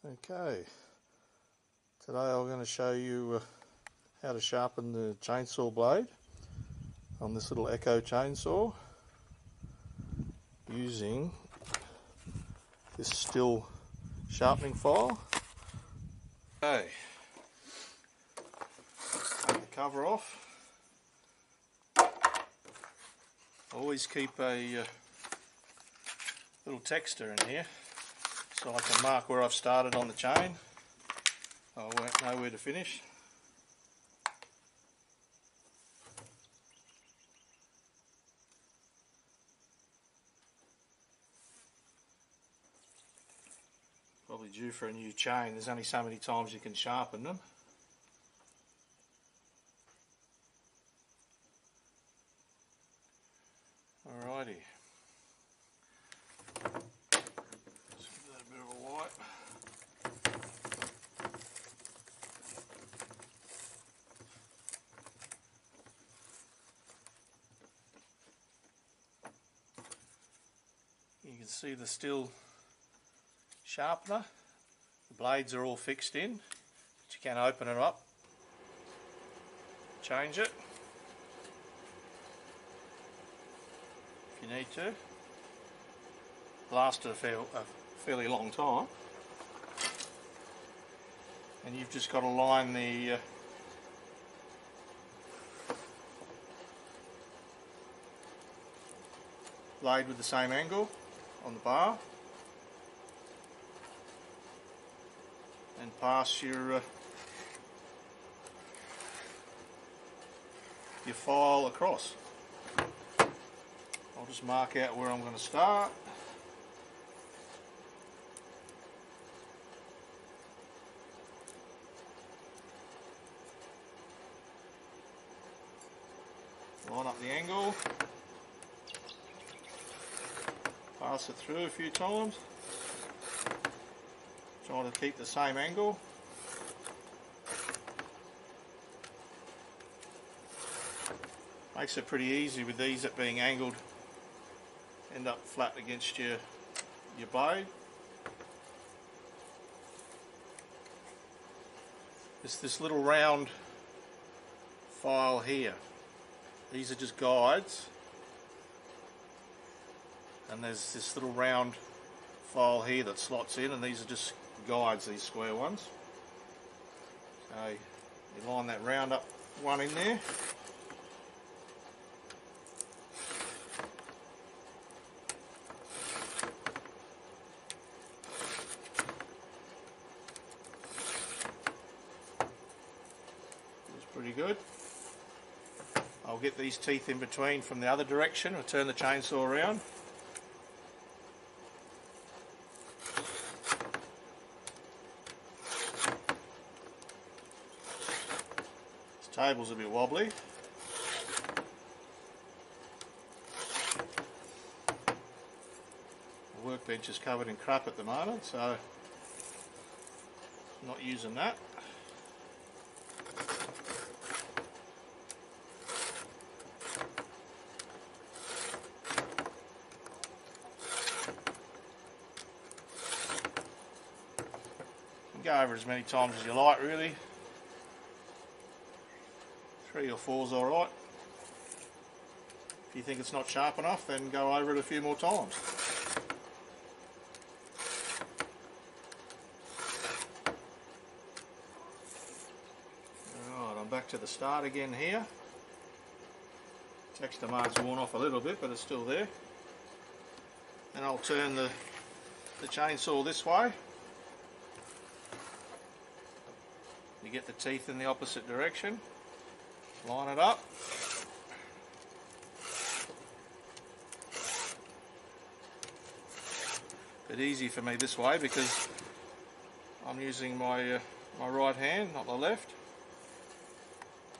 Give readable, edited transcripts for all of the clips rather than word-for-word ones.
Okay, today I'm going to show you how to sharpen the chainsaw blade on this little Echo chainsaw using this Stihl sharpening file. Okay, take the cover off. Always keep a little texter in here so I can mark where I've started on the chain. I won't know where to finish. Probably due for a new chain. There's only so many times you can sharpen them. Alrighty. Just give that a bit of a wipe. You can see the Stihl sharpener. The blades are all fixed in, but you can open it up, change it if you need to. Lasted a fairly long time, and you've just got to line the blade with the same angle on the bar and pass your file across. I'll just mark out where I'm going to start. Line up the angle. Pass it through a few times. Trying to keep the same angle. Makes it pretty easy with these at being angled. End up flat against your blade. It's this little round file here. These are just guides. And there's this little round file here that slots in, and these are just guides, these square ones. So you line that round up one in there. That's pretty good. I'll get these teeth in between from the other direction. I'll turn the chainsaw around. Table's a bit wobbly. The workbench is covered in crap at the moment, so I'm not using that. You can go over as many times as you like, really. 3 or 4's alright. If you think it's not sharp enough, then go over it a few more times. Alright, I'm back to the start again here. Texture mark's worn off a little bit, but it's still there. And I'll turn the chainsaw this way. You get the teeth in the opposite direction. Line it up. Bit easy for me this way because I'm using my right hand, not the left.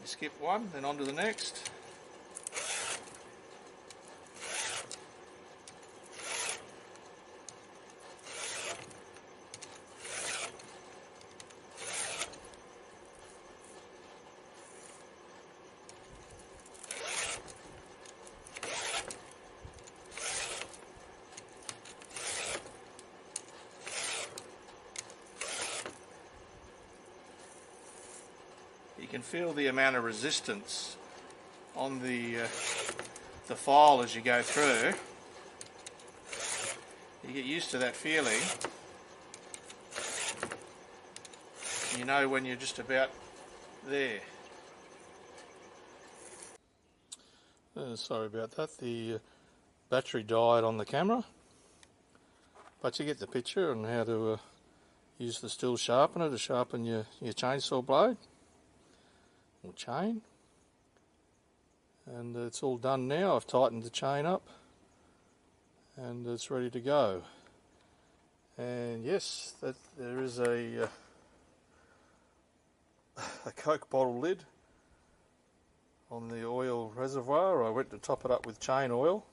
You skip one, then on to the next. you can feel the amount of resistance on the file as you go through. You get used to that feeling. You know when you're just about there. Sorry about that, the battery died on the camera, but you get the picture on how to use the Stihl sharpener to sharpen your chainsaw blade or chain. And it's all done now. I've tightened the chain up and it's ready to go. And yes, there is a Coke bottle lid on the oil reservoir. I went to top it up with chain oil,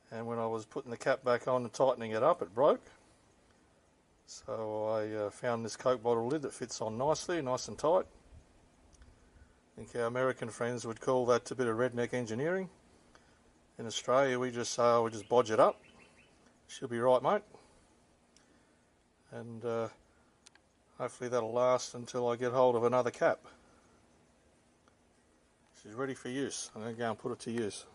and when I was putting the cap back on and tightening it up, it broke. So I found this Coke bottle lid that fits on nicely, nice and tight. I think our American friends would call that a bit of redneck engineering. In Australia we just say, oh, we just bodge it up. She'll be right, mate. And hopefully that'll last until I get hold of another cap. She's ready for use. I'm going to go and put it to use.